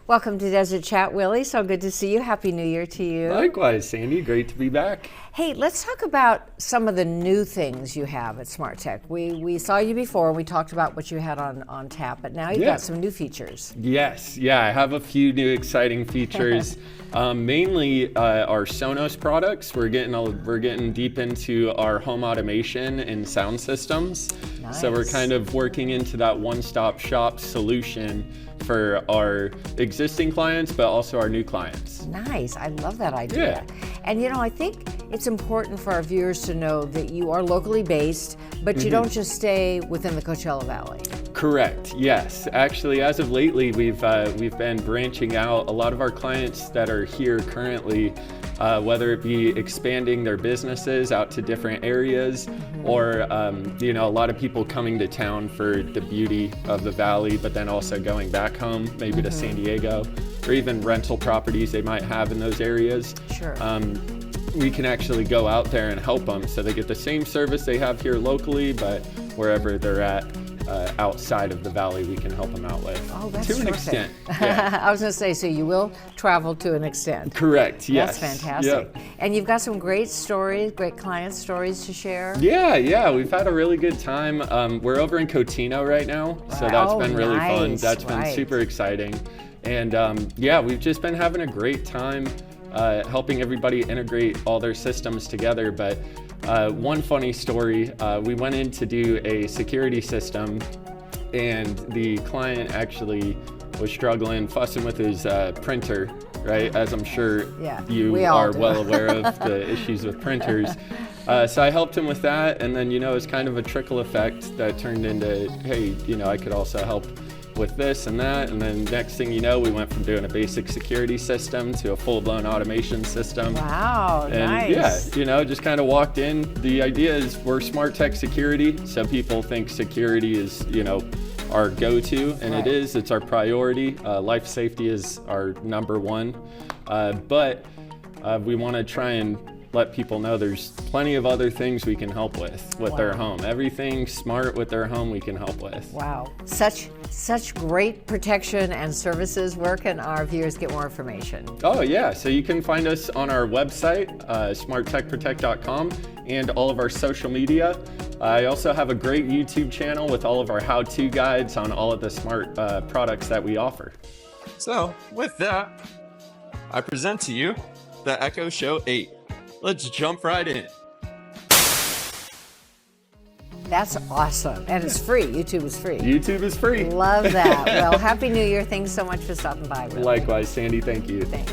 Welcome to Desert Chat, Willie. So good to see you. Happy New Year to you. Likewise, Sandy. Great to be back. Hey, let's talk about some of the new things you have at Smart Tech. We saw you before. We talked about what you had on tap, but now you've got some new features. Yes, I have a few new exciting features. Mainly our Sonos products. We're getting deep into our home automation and sound systems. Nice. So we're kind of working into that one-stop shop solution for our existing clients, but also our new clients. Nice, I love that idea. And I think it's important for our viewers to know that you are locally based, but you don't just stay within the Coachella Valley. Correct, yes. Actually, as of lately, we've been branching out. A lot of our clients that are here currently, whether it be expanding their businesses out to different areas, or a lot of people coming to town for the beauty of the valley, but then also going back home, maybe to San Diego, or even rental properties they might have in those areas. Sure. We can actually go out there and help them, so they get the same service they have here locally, but wherever they're at. Outside of the valley, we can help them out with. Oh, that's to an terrific. extent. Yeah. I was going to say, so you will travel to an extent. Correct. Yes. That's fantastic. Yep. And you've got some great stories, great client stories to share. Yeah. We've had a really good time. We're over in Cotino right now, so that's been really fun. That's been super exciting. And we've just been having a great time helping everybody integrate all their systems together. But one funny story, we went in to do a security system, and the client actually was struggling, fussing with his printer, right? As I'm sure you are well aware of the issues with printers. So I helped him with that, and then, it's kind of a trickle effect that turned into, hey, I could also help with this and that, and then next thing you know, we went from doing a basic security system to a full-blown automation system. Wow, and nice. Just kind of walked in. The idea is we're Smart Tech Security, so people think security is, our go-to, and it is. It's our priority. Life safety is our number one, but we want to try and let people know there's plenty of other things we can help with their home. Everything smart with their home we can help with. Wow, such great protection and services. Where can our viewers get more information? Oh yeah, so you can find us on our website, smarttechprotect.com, and all of our social media. I also have a great YouTube channel with all of our how-to guides on all of the smart products that we offer. So with that, I present to you the Echo Show 8. Let's jump right in. That's awesome. And it's free. YouTube is free. YouTube is free. Love that. Well, Happy New Year. Thanks so much for stopping by, Willie. Likewise, Sandy. Thank you. Thanks.